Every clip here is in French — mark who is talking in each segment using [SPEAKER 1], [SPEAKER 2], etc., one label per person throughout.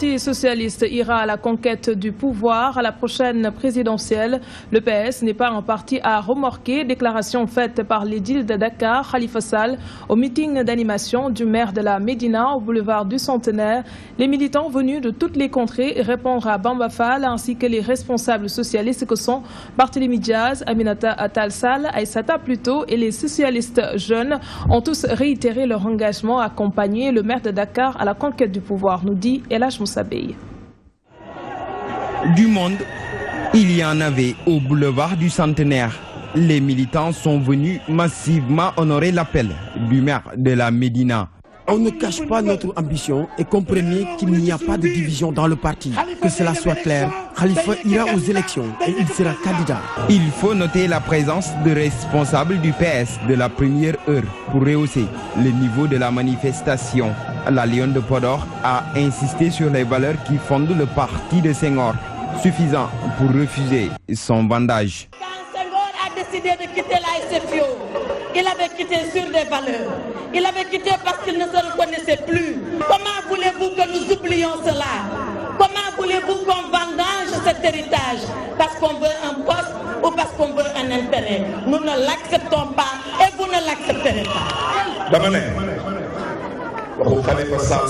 [SPEAKER 1] Parti socialiste ira à la conquête du pouvoir à la prochaine présidentielle. Le PS n'est pas un parti à remorquer. Déclaration faite par l'édile de Dakar, Khalifa Sall, au meeting d'animation du maire de la Médina au boulevard du Centenaire. Les militants venus de toutes les contrées répondent à Bamba Fall ainsi que les responsables socialistes que sont Barthélémy Diaz, Aminata Tall Sall, Aïssata Pluto et les socialistes jeunes ont tous réitéré leur engagement à accompagner le maire de Dakar à la conquête du pouvoir, nous dit Elhaj Moussabey.
[SPEAKER 2] Du monde, il y en avait au boulevard du Centenaire. Les militants sont venus massivement honorer l'appel du maire de la Médina.
[SPEAKER 3] On ne cache pas notre ambition et comprenez qu'il n'y a pas de division dans le parti. Que cela soit clair, Khalifa ira aux élections et il sera candidat.
[SPEAKER 2] Il faut noter la présence de responsables du PS de la première heure pour rehausser le niveau de la manifestation. La Lionne de Podor a insisté sur les valeurs qui fondent le parti de Senghor, suffisant pour refuser son vendage.
[SPEAKER 4] Quand Senghor a décidé de quitter la SFIO, il avait quitté sur des valeurs. Il avait quitté parce qu'il ne se reconnaissait plus. Comment voulez-vous que nous oublions cela? Comment voulez-vous qu'on vendange cet héritage? Parce qu'on veut un poste ou parce qu'on veut un intérêt? Nous ne l'acceptons pas et vous ne l'accepterez pas.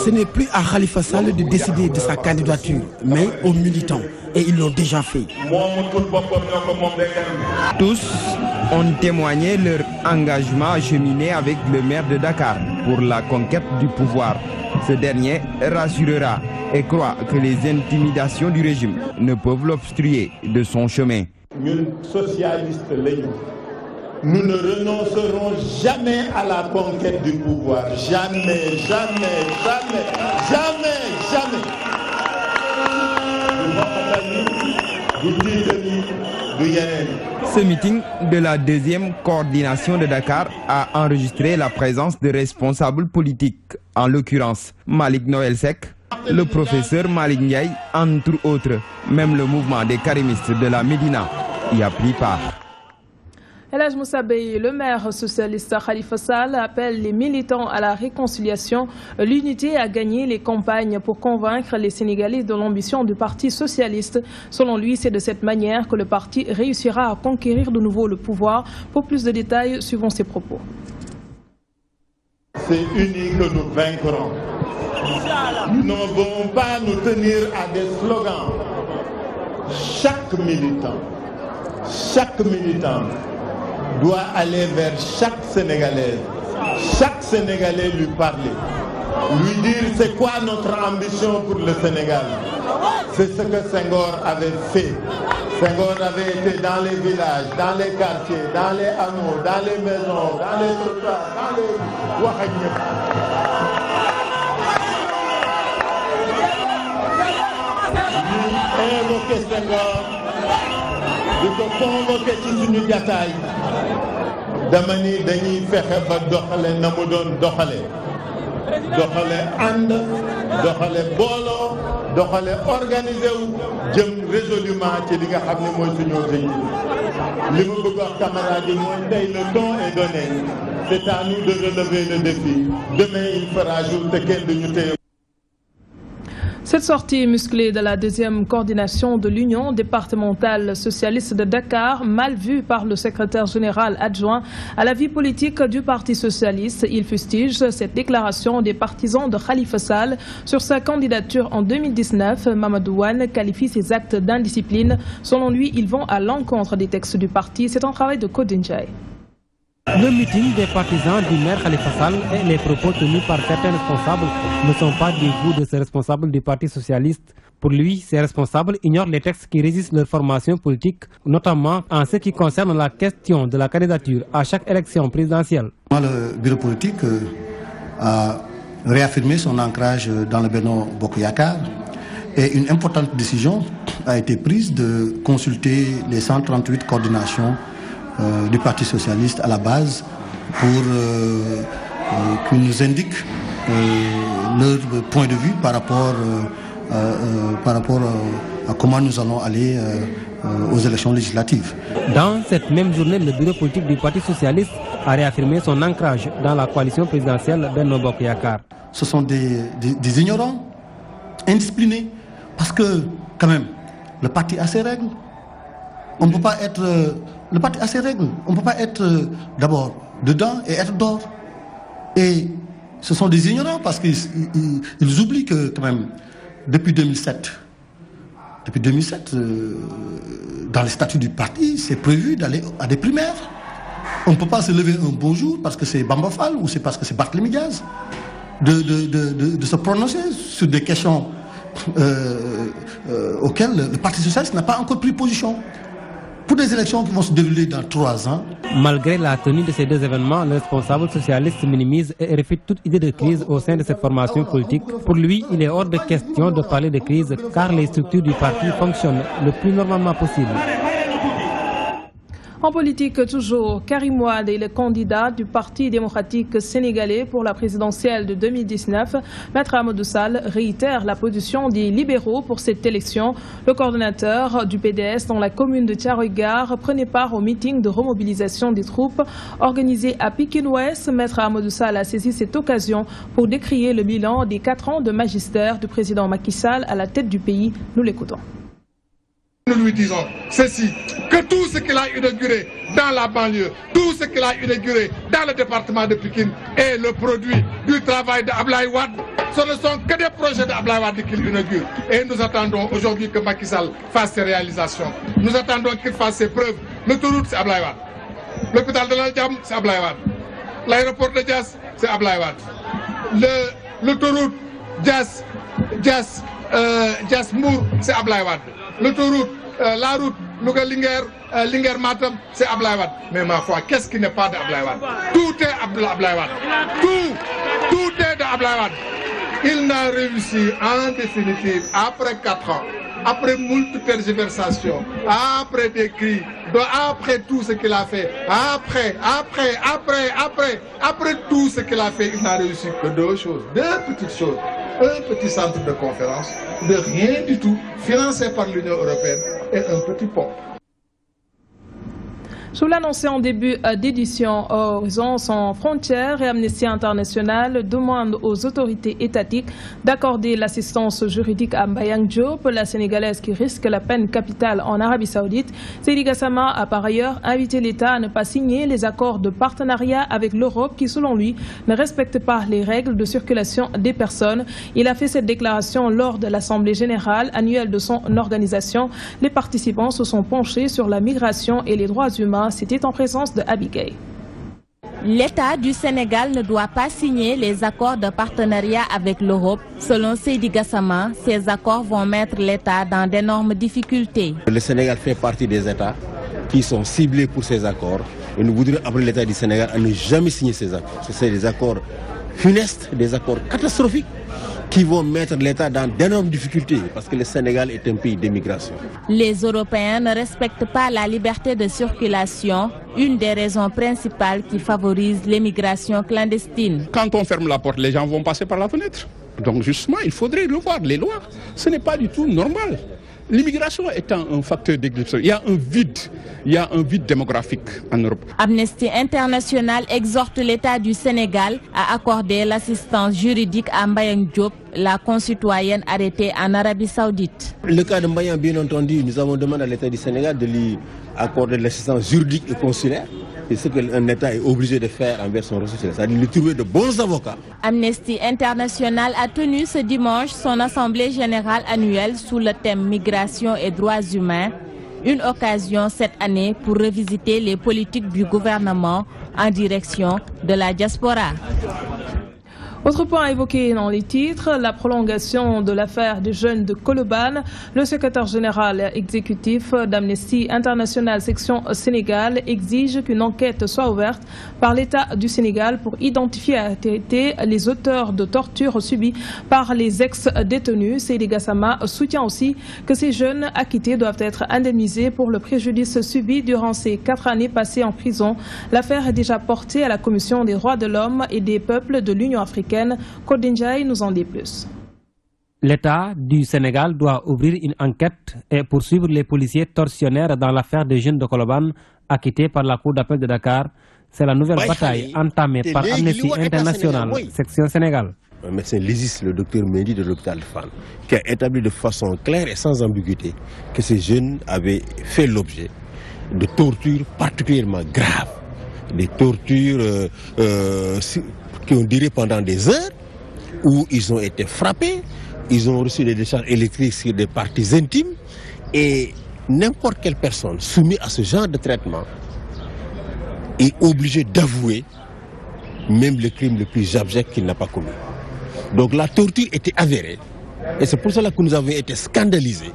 [SPEAKER 3] Ce n'est plus à Khalifa Sall de décider de sa candidature, mais aux militants. Et ils l'ont déjà fait.
[SPEAKER 2] Tous ont témoigné leur engagement à cheminer avec le maire de Dakar pour la conquête du pouvoir. Ce dernier rassurera et croit que les intimidations du régime ne peuvent l'obstruer de son chemin.
[SPEAKER 5] Nous, socialistes, nous ne renoncerons jamais à la conquête du pouvoir. Jamais, jamais, jamais, jamais, jamais.
[SPEAKER 2] Ce meeting de la deuxième coordination de Dakar a enregistré la présence de responsables politiques, en l'occurrence Malik Noël Sek, le professeur Malik Ndiaye, entre autres. Même le mouvement des karimistes de la Médina y a pris part.
[SPEAKER 1] Elhaj Moussabey, le maire socialiste Khalifa Sall, appelle les militants à la réconciliation, l'unité à gagner les campagnes pour convaincre les Sénégalais de l'ambition du Parti socialiste. Selon lui, c'est de cette manière que le parti réussira à conquérir de nouveau le pouvoir. Pour plus de détails, suivons ses propos.
[SPEAKER 5] C'est unique que nous vaincrons. Nous ne devons pas nous tenir à des slogans. Chaque militant doit aller vers chaque Sénégalaise, chaque Sénégalais lui parler, lui dire c'est quoi notre ambition pour le Sénégal. C'est ce que Senghor avait fait. Senghor avait été dans les villages, dans les quartiers, dans les hameaux, dans les maisons, dans les trottoirs, dans les Ouahagnep. Invoquer Senghor, di ko convoqué ci suñu jataay dama ni dañuy fexe ba doxale na mu doon doxale ànd doxale booloo doxale organisé wu jëm résolument ci li nga xam ne mooy suñu objectif li ma bëgg wax camarade yi mooy tey le ton est donné, c'est à nous de relever le défi. Demain il fera jour te kenn duñu téye.
[SPEAKER 1] Cette sortie musclée de la deuxième coordination de l'Union départementale socialiste de Dakar, mal vue par le secrétaire général adjoint à la vie politique du Parti socialiste, il fustige cette déclaration des partisans de Khalifa Sall sur sa candidature en 2019. Mamadou Wane qualifie ces actes d'indiscipline. Selon lui, ils vont à l'encontre des textes du parti. C'est un travail de Kodinjay.
[SPEAKER 6] Le meeting des partisans du maire Khalifa Sall et les propos tenus par certains responsables ne sont pas du goût de ces responsables du Parti socialiste. Pour lui, ces responsables ignorent les textes qui régissent leur formation politique, notamment en ce qui concerne la question de la candidature à chaque élection présidentielle.
[SPEAKER 7] Le bureau politique a réaffirmé son ancrage dans le Benno Bokk Yakaar et une importante décision a été prise de consulter les 138 coordinations du Parti socialiste à la base pour qu'ils nous indiquent leur point de vue par rapport à comment nous allons aller aux élections législatives.
[SPEAKER 6] Dans cette même journée, le bureau politique du Parti socialiste a réaffirmé son ancrage dans la coalition présidentielle Benno Bokk Yakaar.
[SPEAKER 7] Ce sont des ignorants indiscipliné. Parce que, quand même, le parti a ses règles. On ne peut pas être... le parti a ses règles. On ne peut pas être d'abord dedans et être dehors. Et ce sont des ignorants parce qu'ils oublient que, quand même, depuis 2007, dans les statuts du parti, c'est prévu d'aller à des primaires. On ne peut pas se lever un bon jour parce que c'est Bamba Fall ou c'est parce que c'est Barthélémy Diaz de se prononcer sur des questions auxquelles le Parti socialiste n'a pas encore pris position. Pour des élections qui vont se dérouler dans 3 ans.
[SPEAKER 6] Malgré la tenue de ces 2 événements, le responsable socialiste minimise et réfute toute idée de crise au sein de cette formation politique. Pour lui, il est hors de question de parler de crise car les structures du parti fonctionnent le plus normalement possible.
[SPEAKER 1] En politique, toujours, Karim Wade est le candidat du Parti démocratique sénégalais pour la présidentielle de 2019. Maître Amadou Sall réitère la position des libéraux pour cette élection. Le coordonnateur du PDS dans la commune de Thiaroye-Gare prenait part au meeting de remobilisation des troupes organisé à Pikine-Ouest. Maître Amadou Sall a saisi cette occasion pour décrier le bilan des 4 ans de magistère du président Macky Sall à la tête du pays. Nous l'écoutons.
[SPEAKER 8] Nous lui disons ceci, que tout ce qu'il a inauguré dans la banlieue, tout ce qu'il a inauguré dans le département de Pikine est le produit du travail d'Abdoulaye Wade. Ce ne sont que des projets d'Abdoulaye Wade qu'il inaugure. Et nous attendons aujourd'hui que Macky Sall fasse ses réalisations. Nous attendons qu'il fasse ses preuves. L'autoroute, c'est Abdoulaye Wade. L'hôpital de l'Aldjam, c'est Abdoulaye Wade. L'aéroport de Diass, c'est Abdoulaye Wade. L'autoroute Diass-Mour, c'est Abdoulaye Wade. L'autoroute, la route Linguère Matam, c'est Abdoulaye Wade. Mais ma foi, qu'est-ce qui n'est pas d'Abdoulaye Wade? Tout est Abdoulaye Wade. Tout est d'Abdoulaye Wade. Il n'a réussi en définitive, après 4 ans, après moult tergiversations, après des cris, après tout ce qu'il a fait, après tout ce qu'il a fait, il n'a réussi que 2 choses, 2 petites choses. Un petit centre de conférence, de rien du tout, financé par l'Union européenne, et un petit pont.
[SPEAKER 1] Je vous l'annonçais en début d'édition, Horizon sans frontières et Amnesty International demandent aux autorités étatiques d'accorder l'assistance juridique à Mbayang Diop, la Sénégalaise qui risque la peine capitale en Arabie Saoudite. Seydi Gassama a par ailleurs invité l'État à ne pas signer les accords de partenariat avec l'Europe qui, selon lui, ne respectent pas les règles de circulation des personnes. Il a fait cette déclaration lors de l'Assemblée générale annuelle de son organisation. Les participants se sont penchés sur la migration et les droits humains. C'était en présence de Abigail.
[SPEAKER 9] L'État du Sénégal ne doit pas signer les accords de partenariat avec l'Europe. Selon Seydi Gassama, ces accords vont mettre l'État dans d'énormes difficultés.
[SPEAKER 10] Le Sénégal fait partie des États qui sont ciblés pour ces accords. Et nous voudrions appeler l'État du Sénégal à ne jamais signer ces accords. Ce sont des accords funestes, des accords catastrophiques qui vont mettre l'État dans d'énormes difficultés parce que le Sénégal est un pays d'immigration.
[SPEAKER 9] Les Européens ne respectent pas la liberté de circulation, une des raisons principales qui favorise l'immigration clandestine.
[SPEAKER 11] Quand on ferme la porte, les gens vont passer par la fenêtre. Donc justement, il faudrait revoir les lois. Ce n'est pas du tout normal. L'immigration étant un facteur d'exclusion, il y a un vide démographique en Europe.
[SPEAKER 9] Amnesty International exhorte l'État du Sénégal à accorder l'assistance juridique à Mbayang Diop, la concitoyenne arrêtée en Arabie Saoudite.
[SPEAKER 10] Le cas de Mbayang, bien entendu, nous avons demandé à l'État du Sénégal de lui accorder l'assistance juridique et consulaire. C'est ce qu'un État est obligé de faire envers son ressources, c'est-à-dire de trouver de bons avocats.
[SPEAKER 9] Amnesty International a tenu ce dimanche son assemblée générale annuelle sous le thème migration et droits humains. Une occasion cette année pour revisiter les politiques du gouvernement en direction de la diaspora.
[SPEAKER 1] Autre point évoqué dans les titres, la prolongation de l'affaire des jeunes de Colobane. Le secrétaire général exécutif d'Amnesty International section Sénégal exige qu'une enquête soit ouverte par l'État du Sénégal pour identifier à la vérité les auteurs de tortures subies par les ex-détenus. Seydi Gassama soutient aussi que ces jeunes acquittés doivent être indemnisés pour le préjudice subi durant ces 4 années passées en prison. L'affaire est déjà portée à la Commission des droits de l'homme et des peuples de l'Union africaine. Kodinjaï nous en dit plus.
[SPEAKER 6] L'État du Sénégal doit ouvrir une enquête et poursuivre les policiers tortionnaires dans l'affaire des jeunes de Colobane acquittés par la Cour d'appel de Dakar. C'est la nouvelle bataille entamée par Amnesty International, section Sénégal.
[SPEAKER 10] un médecin légiste, le docteur Mendy de l'hôpital de Fann, qui a établi de façon claire et sans ambiguïté que ces jeunes avaient fait l'objet de tortures particulièrement graves, des tortures qui ont duré pendant des heures, où ils ont été frappés, ils ont reçu des décharges électriques sur des parties intimes, et n'importe quelle personne soumise à ce genre de traitement est obligée d'avouer même le crime le plus abject qu'il n'a pas commis. Donc la torture était avérée, et c'est pour cela que nous avons été scandalisés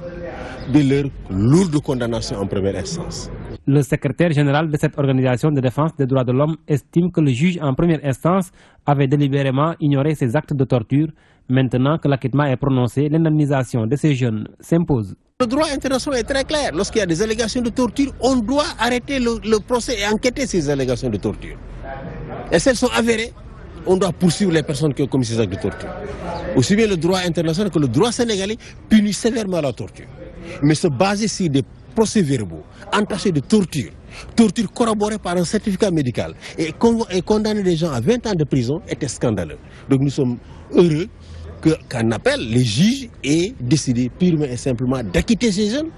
[SPEAKER 10] de leur lourde condamnation en première instance.
[SPEAKER 6] Le secrétaire général de cette organisation de défense des droits de l'homme estime que le juge en première instance avait délibérément ignoré ces actes de torture. Maintenant que l'acquittement est prononcé, l'indemnisation de ces jeunes s'impose.
[SPEAKER 10] Le droit international est très clair. Lorsqu'il y a des allégations de torture, on doit arrêter le procès et enquêter ces allégations de torture. Et si elles sont avérées, on doit poursuivre les personnes qui ont commis ces actes de torture. Aussi bien le droit international que le droit sénégalais punit sévèrement la torture. Mais se baser sur des procès-verbaux entachés de torture, torture corroborée par un certificat médical et condamner les gens à 20 ans de prison était scandaleux. Donc nous sommes heureux qu'en appel, les juges aient décidé purement et simplement d'acquitter ces jeunes.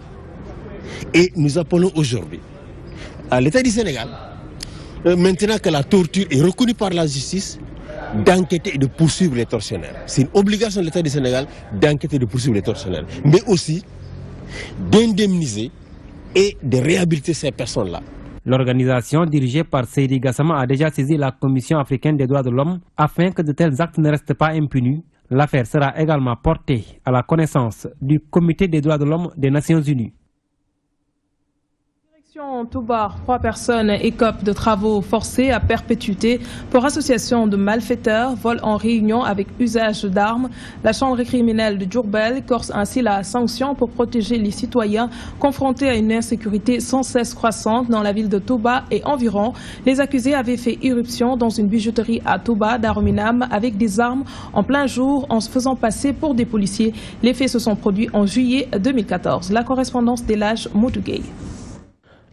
[SPEAKER 10] Et nous appelons aujourd'hui à l'État du Sénégal, maintenant que la torture est reconnue par la justice, d'enquêter et de poursuivre les tortionnaires. C'est une obligation de l'État du Sénégal d'enquêter et de poursuivre les tortionnaires, mais aussi d'indemniser et de réhabiliter ces personnes-là.
[SPEAKER 6] L'organisation dirigée par Seydi Gassama a déjà saisi la Commission africaine des droits de l'homme afin que de tels actes ne restent pas impunis. L'affaire sera également portée à la connaissance du Comité des droits de l'homme des Nations Unies.
[SPEAKER 1] Touba, 3 personnes écopent de travaux forcés à perpétuité pour association de malfaiteurs, vol en réunion avec usage d'armes. La chambre criminelle de Diourbel corse ainsi la sanction pour protéger les citoyens confrontés à une insécurité sans cesse croissante dans la ville de Touba et environ. Les accusés avaient fait irruption dans une bijouterie à Touba, Daruminam, avec des armes en plein jour en se faisant passer pour des policiers. Les faits se sont produits en juillet 2014. La correspondance d'Elage Moutougueye.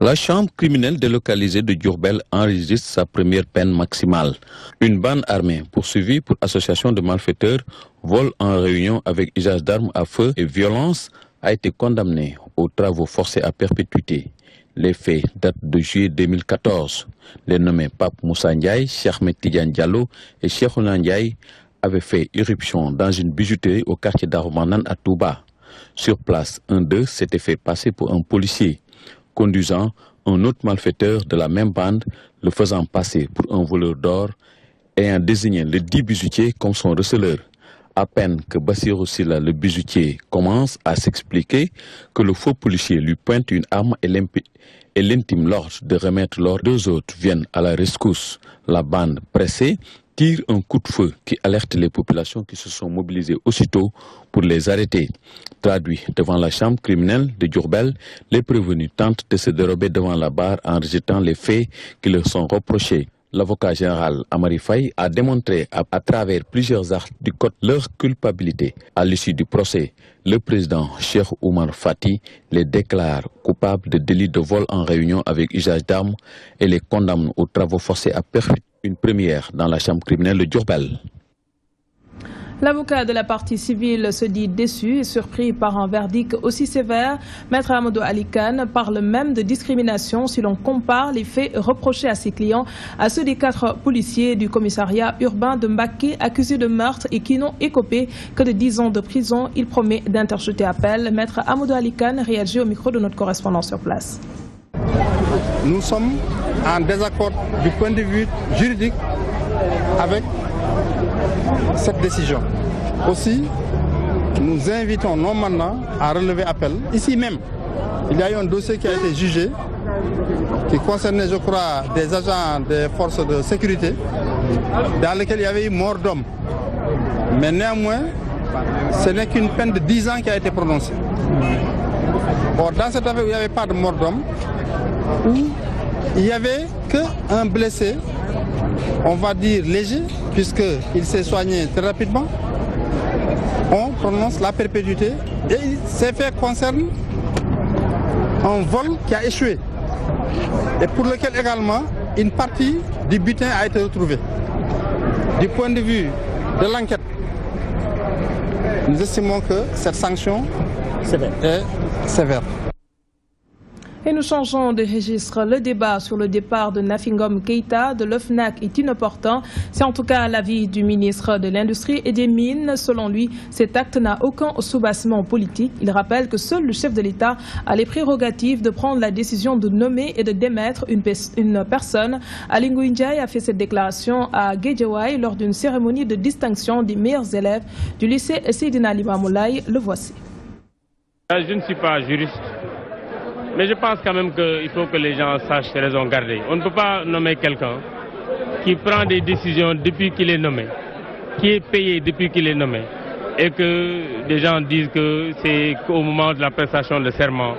[SPEAKER 12] La chambre criminelle délocalisée de Diourbel enregistre sa première peine maximale. Une bande armée poursuivie pour association de malfaiteurs, vol en réunion avec usage d'armes à feu et violence a été condamnée aux travaux forcés à perpétuité. Les faits datent de juillet 2014. Les nommés Pape Moussa Ndiaye, Cheikh Ahmed Tidiane Diallo et Cheikh Ouna Ndiaye avaient fait irruption dans une bijouterie au quartier d'Aroumanan à Touba. Sur place, un d'eux s'était fait passer pour un policier, conduisant un autre malfaiteur de la même bande, le faisant passer pour un voleur d'or, ayant désigné le dit bijoutier comme son receleur. À peine que Bassirou Silla, le bijoutier, commence à s'expliquer que le faux policier lui pointe une arme et l'intime l'ordre de remettre l'or, 2 autres viennent à la rescousse. La bande pressée tire un coup de feu qui alerte les populations qui se sont mobilisées aussitôt pour les arrêter. Traduit devant la chambre criminelle de Diourbel, les prévenus tentent de se dérober devant la barre en rejetant les faits qui leur sont reprochés. L'avocat général Amari Faye a démontré à travers plusieurs actes du code leur culpabilité. À l'issue du procès, le président Cheikh Oumar Fati les déclare coupables de délit de vol en réunion avec usage d'armes et les condamne aux travaux forcés à perpétuité. Une première dans la chambre criminelle de Diourbel.
[SPEAKER 1] L'avocat de la partie civile se dit déçu et surpris par un verdict aussi sévère. Maître Amadou Ali Khan parle même de discrimination si l'on compare les faits reprochés à ses clients à ceux des 4 policiers du commissariat urbain de Mbacké accusés de meurtre et qui n'ont écopé que de 10 ans de prison. Il promet d'interjeter appel. Maître Amadou Ali Khan réagit au micro de notre correspondant sur place.
[SPEAKER 13] Nous sommes en désaccord du point de vue juridique avec cette décision. Aussi, nous invitons nos mandants à relever appel. Ici même, il y a eu un dossier qui a été jugé, qui concernait, je crois, des agents des forces de sécurité, dans lequel il y avait eu mort d'homme. Mais néanmoins, ce n'est qu'une peine de 10 ans qui a été prononcée. Or, dans cette affaire où il n'y avait pas de mort d'homme, où il n'y avait qu'un blessé, on va dire léger, puisqu'il s'est soigné très rapidement, on prononce la perpétuité et ces faits concernent un vol qui a échoué et pour lequel également une partie du butin a été retrouvée. Du point de vue de l'enquête, nous estimons que cette sanction est sévère.
[SPEAKER 1] Et nous changeons de registre. Le débat sur le départ de Nafi Ngom Keïta de l'OFNAC est inopportun. C'est en tout cas l'avis du ministre de l'Industrie et des Mines. Selon lui, cet acte n'a aucun soubassement politique. Il rappelle que seul le chef de l'État a les prérogatives de prendre la décision de nommer et de démettre une personne. Aly Ngouille Ndiaye a fait cette déclaration à Guédiawaye lors d'une cérémonie de distinction des meilleurs élèves du lycée Seydina Limamou Laye. Le voici.
[SPEAKER 14] Je ne suis pas juriste. Mais je pense quand même qu'il faut que les gens sachent ses raisons garder. On ne peut pas nommer quelqu'un qui prend des décisions depuis qu'il est nommé, qui est payé depuis qu'il est nommé, et que des gens disent que c'est qu'au moment de la prestation de serment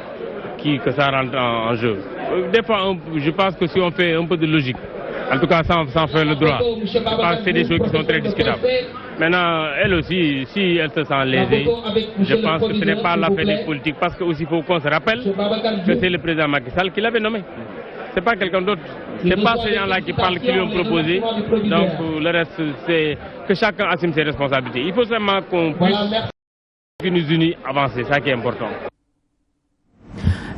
[SPEAKER 14] que ça rentre en jeu. Des fois, je pense que si on fait un peu de logique, en tout cas sans faire le droit, je pense que c'est des choses qui sont très discutables. Maintenant, elle aussi, si elle se sent lésée, je pense que ce n'est pas l'affaire des politiques, parce qu'il faut qu'on se rappelle que c'est le président Macky Sall qui l'avait nommé. Ce n'est pas quelqu'un d'autre. Ce n'est pas ces gens-là qui parlent, qui lui ont proposé. Donc le reste, c'est que chacun assume ses responsabilités. Il faut seulement qu'on puisse nous unir, avancer, c'est ça qui est important.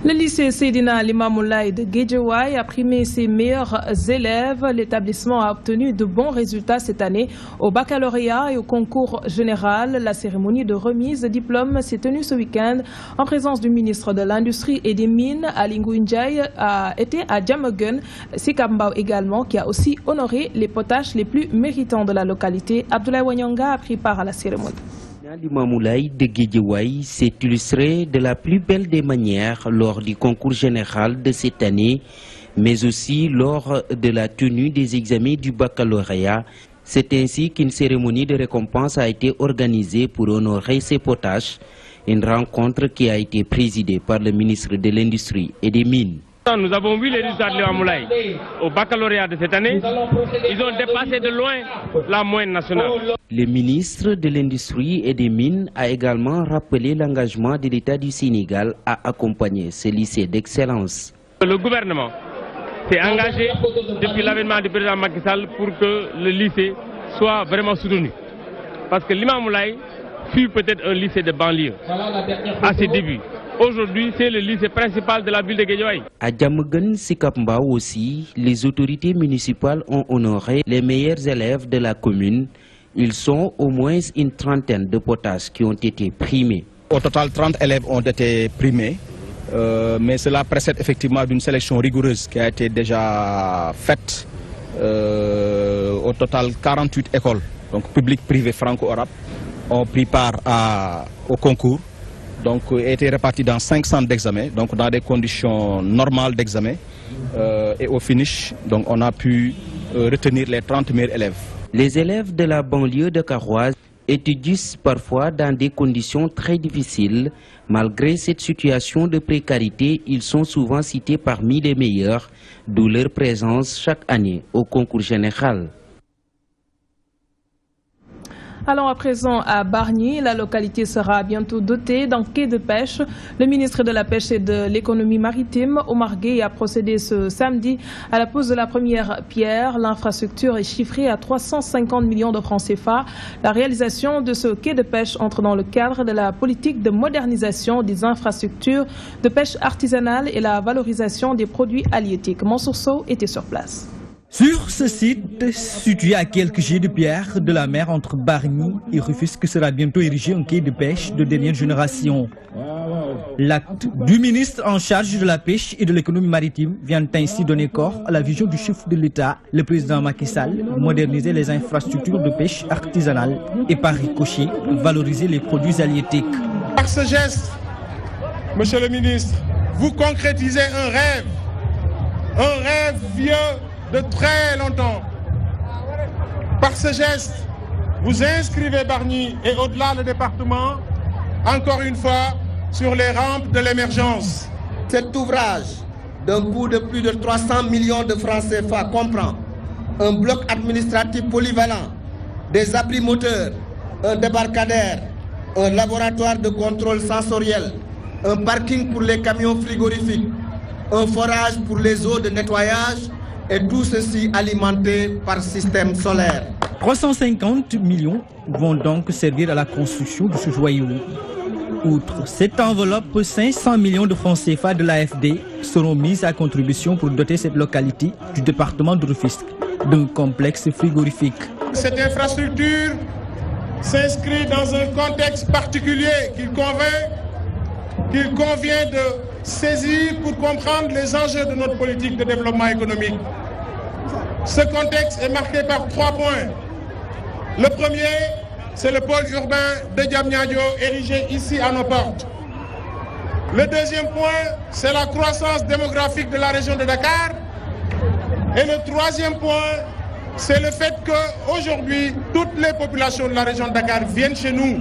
[SPEAKER 1] Le lycée Seydina Limamou Laye de Guédiawaye a primé ses meilleurs élèves. L'établissement a obtenu de bons résultats cette année au baccalauréat et au concours général. La cérémonie de remise de diplôme s'est tenue ce week-end en présence du ministre de l'Industrie et des Mines. Aly Ngouille Ndiaye a été à Diamaguène, Sicap Mbao également, qui a aussi honoré les potaches les plus méritants de la localité. Abdoulaye Wanyanga a pris part à la cérémonie.
[SPEAKER 15] Limamou Laye de Guédiawaye s'est illustré de la plus belle des manières lors du concours général de cette année, mais aussi lors de la tenue des examens du baccalauréat. C'est ainsi qu'une cérémonie de récompense a été organisée pour honorer ces potaches, une rencontre qui a été présidée par le ministre de l'Industrie et des Mines.
[SPEAKER 14] Nous avons vu les résultats de Limamou Laye au baccalauréat de cette année. Ils ont dépassé de loin la moyenne nationale.
[SPEAKER 15] Le ministre de l'Industrie et des Mines a également rappelé l'engagement de l'État du Sénégal à accompagner ce lycée d'excellence.
[SPEAKER 14] Le gouvernement s'est engagé depuis l'avènement du président Macky Sall pour que le lycée soit vraiment soutenu. Parce que Limamou Laye fut peut-être un lycée de banlieue à ses débuts. Aujourd'hui, c'est le lycée principal de la ville de Guédiawaye.
[SPEAKER 15] À Diamaguène, Sicap Mbao aussi, les autorités municipales ont honoré les meilleurs élèves de la commune. Ils sont au moins une trentaine de potaches qui ont été primés.
[SPEAKER 16] Au total, 30 élèves ont été primés, mais cela précède effectivement d'une sélection rigoureuse qui a été déjà faite. Au total, 48 écoles, donc publiques, privées, franco-arabes, ont pris part au concours. Donc, a été réparti dans 5 centres d'examen, donc dans des conditions normales d'examen. Et au finish, donc, on a pu retenir les 30 meilleurs élèves.
[SPEAKER 15] Les élèves de la banlieue de Karouaz étudient parfois dans des conditions très difficiles. Malgré cette situation de précarité, ils sont souvent cités parmi les meilleurs, d'où leur présence chaque année au concours général.
[SPEAKER 1] Allons à présent à Bargny. La localité sera bientôt dotée d'un quai de pêche. Le ministre de la Pêche et de l'économie maritime, Omar Gueye, a procédé ce samedi à la pose de la première pierre. L'infrastructure est chiffrée à 350 millions de francs CFA. La réalisation de ce quai de pêche entre dans le cadre de la politique de modernisation des infrastructures de pêche artisanale et la valorisation des produits halieutiques. Mansour Sow était sur place.
[SPEAKER 17] Sur ce site, situé à quelques jets de pierre de la mer entre Bargny et Rufisque, sera bientôt érigé un quai de pêche de dernière génération. L'acte du ministre en charge de la pêche et de l'économie maritime vient ainsi donner corps à la vision du chef de l'État, le président Macky Sall, moderniser les infrastructures de pêche artisanale et par ricochet, valoriser les produits halieutiques.
[SPEAKER 8] Par ce geste, monsieur le ministre, vous concrétisez un rêve vieux de très longtemps. Par ce geste, vous inscrivez Bargny et au-delà le département, encore une fois, sur les rampes de l'émergence.
[SPEAKER 18] Cet ouvrage, d'un coût de plus de 300 millions de francs CFA, comprend un bloc administratif polyvalent, des abris moteurs, un débarcadère, un laboratoire de contrôle sensoriel, un parking pour les camions frigorifiques, un forage pour les eaux de nettoyage, et tout ceci alimenté par système solaire.
[SPEAKER 17] 350 millions vont donc servir à la construction de ce joyau. Outre cette enveloppe, 500 millions de francs CFA de l'AFD seront mis à contribution pour doter cette localité du département de Rufisque d'un complexe frigorifique.
[SPEAKER 8] Cette infrastructure s'inscrit dans un contexte particulier qu'il convient de saisir pour comprendre les enjeux de notre politique de développement économique. Ce contexte est marqué par 3 points. Le premier, c'est le pôle urbain de Diamniadio érigé ici à nos portes. Le deuxième point, c'est la croissance démographique de la région de Dakar. Et le troisième point, c'est le fait qu'aujourd'hui, toutes les populations de la région de Dakar viennent chez nous.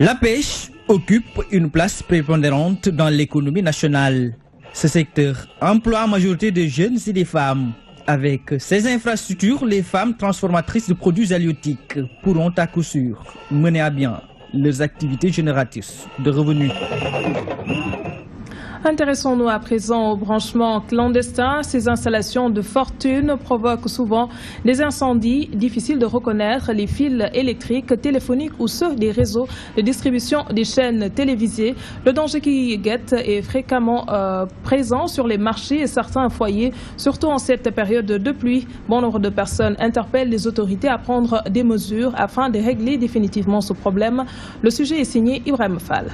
[SPEAKER 17] La pêche occupe une place prépondérante dans l'économie nationale. Ce secteur emploie en majorité des jeunes et des femmes. Avec ces infrastructures, les femmes transformatrices de produits halieutiques pourront à coup sûr mener à bien leurs activités génératrices de revenus.
[SPEAKER 1] Intéressons-nous à présent au branchement clandestin. Ces installations de fortune provoquent souvent des incendies. Difficile de reconnaître les fils électriques, téléphoniques ou ceux des réseaux de distribution des chaînes télévisées. Le danger qui guette est fréquemment présent sur les marchés et certains foyers, surtout en cette période de pluie. Bon nombre de personnes interpellent les autorités à prendre des mesures afin de régler définitivement ce problème. Le sujet est signé Ibrahim Fall.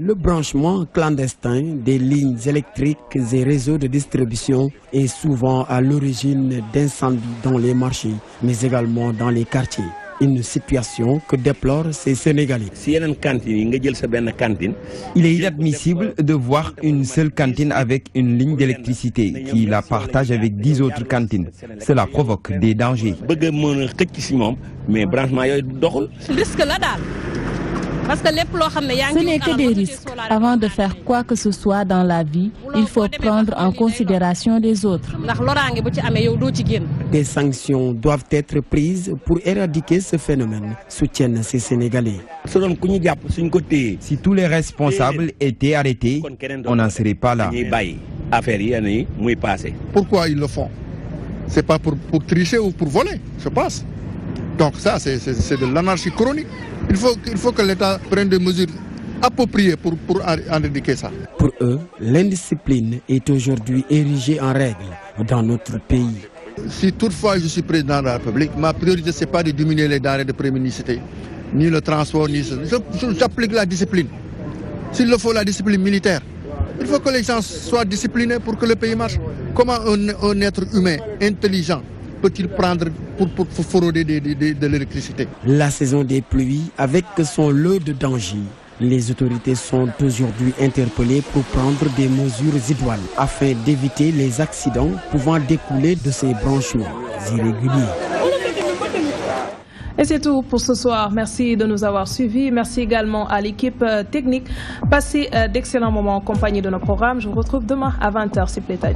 [SPEAKER 3] Le branchement clandestin des lignes électriques et réseaux de distribution est souvent à l'origine d'incendies dans les marchés, mais également dans les quartiers. Une situation que déplorent ces Sénégalais.
[SPEAKER 2] Il est inadmissible de voir une seule cantine avec une ligne d'électricité qui la partage avec 10 autres cantines. Cela provoque des dangers.
[SPEAKER 9] Ce n'est que des risques. Avant de faire quoi que ce soit dans la vie, il faut prendre en considération les autres.
[SPEAKER 3] Des sanctions doivent être prises pour éradiquer ce phénomène, soutiennent ces Sénégalais.
[SPEAKER 2] Si tous les responsables étaient arrêtés, on n'en serait pas là.
[SPEAKER 8] Pourquoi ils le font? C'est pas pour tricher ou pour voler, je pense. Donc ça, c'est de l'anarchie chronique. Il faut que l'État prenne des mesures appropriées pour éradiquer ça.
[SPEAKER 3] Pour eux, l'indiscipline est aujourd'hui érigée en règle dans notre pays.
[SPEAKER 8] Si toutefois je suis président de la République, ma priorité, ce n'est pas de diminuer les denrées de première nécessité, ni le transport, ni ce. J'applique la discipline. S'il le faut, la discipline militaire. Il faut que les gens soient disciplinés pour que le pays marche. Comment un être humain intelligent peut-il prendre pour frauder de l'électricité?
[SPEAKER 3] La saison des pluies, avec son lot de dangers, les autorités sont aujourd'hui interpellées pour prendre des mesures idoines afin d'éviter les accidents pouvant découler de ces branchements irréguliers.
[SPEAKER 1] Et c'est tout pour ce soir. Merci de nous avoir suivis. Merci également à l'équipe technique. Passez d'excellents moments en compagnie de nos programmes. Je vous retrouve demain à 20h, s'il vous plaît.